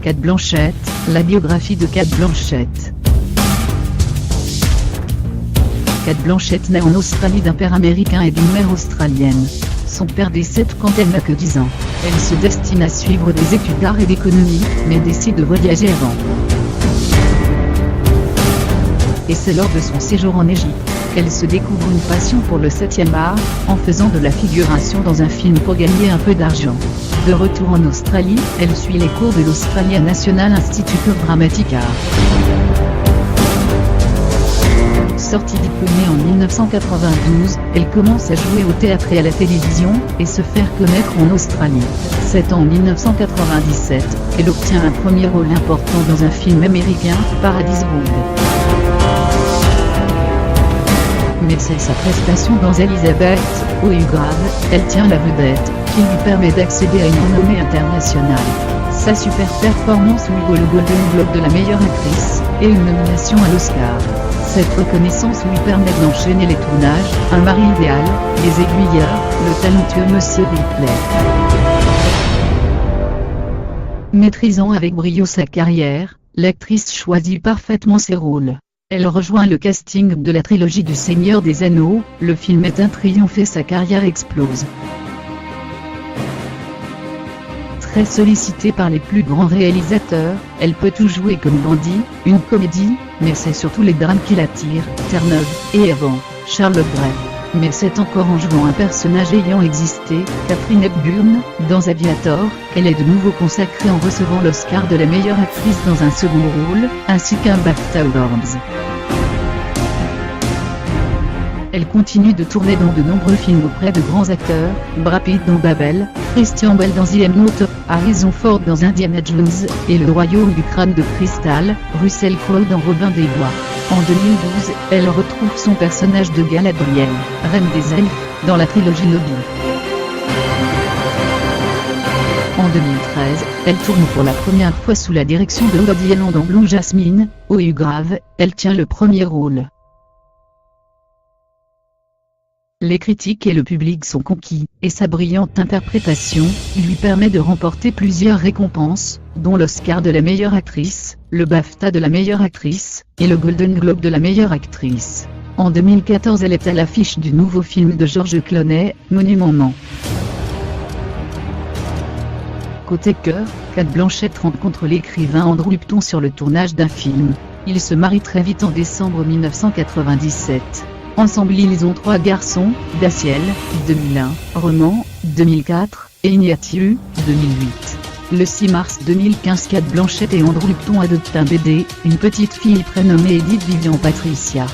Cate Blanchett, la biographie de Cate Blanchett. Cate Blanchett naît en Australie d'un père américain et d'une mère australienne. Son père décède quand elle n'a que 10 ans. Elle se destine à suivre des études d'art et d'économie, mais décide de voyager avant. Et c'est lors de son séjour en Égypte qu'elle se découvre une passion pour le 7e art, en faisant de la figuration dans un film pour gagner un peu d'argent. De retour en Australie, elle suit les cours de l'Australian National Institute of Dramatic Art. Sortie diplômée en 1992, elle commence à jouer au théâtre et à la télévision, et se faire connaître en Australie. C'est en 1997 qu'elle obtient un premier rôle important dans un film américain, Paradise Road. Mais c'est sa prestation dans Elizabeth, au Grave, elle tient la vedette, qui lui permet d'accéder à une renommée internationale. Sa super performance lui vaut le Golden Globe de la meilleure actrice, et une nomination à l'Oscar. Cette reconnaissance lui permet d'enchaîner les tournages, Un mari idéal, Les Aiguilleurs, Le talentueux Monsieur Ripley. Maîtrisant avec brio sa carrière, l'actrice choisit parfaitement ses rôles. Elle rejoint le casting de la trilogie du Seigneur des Anneaux, le film est un triomphe et sa carrière explose. Très sollicitée par les plus grands réalisateurs, elle peut tout jouer comme Gandhi, une comédie, mais c'est surtout les drames qui l'attirent, Terre-Neuve, et avant, Charlotte Gray. Mais c'est encore en jouant un personnage ayant existé, Catherine Hepburn, dans Aviator, qu'elle est de nouveau consacrée en recevant l'Oscar de la meilleure actrice dans un second rôle, ainsi qu'un BAFTA Awards. Elle continue de tourner dans de nombreux films auprès de grands acteurs, Brad Pitt dans Babel, Christian Bale dans The M. Note, Harrison Ford dans Indiana Jones, et Le Royaume du Crâne de Cristal, Russell Crowe dans Robin des Bois. En 2012, elle retrouve son personnage de Galadriel, Reine des Elfes, dans la trilogie Lobby. En 2013, elle tourne pour la première fois sous la direction de Woody Allen dans Blue Jasmine, au Grave, elle tient le premier rôle. Les critiques et le public sont conquis, et sa brillante interprétation lui permet de remporter plusieurs récompenses, dont l'Oscar de la meilleure actrice, le BAFTA de la meilleure actrice, et le Golden Globe de la meilleure actrice. En 2014, elle est à l'affiche du nouveau film de George Clooney, Monument. Côté cœur, Cate Blanchett rencontre l'écrivain Andrew Lupton sur le tournage d'un film. Ils se marient très vite en décembre 1997. Ensemble ils ont 3 garçons, Daciel, 2001, Roman, 2004, et Ignatius, 2008. Le 6 mars 2015, Cate Blanchett et Andrew Lupton adoptent un bébé, une petite fille prénommée Edith Vivian Patricia.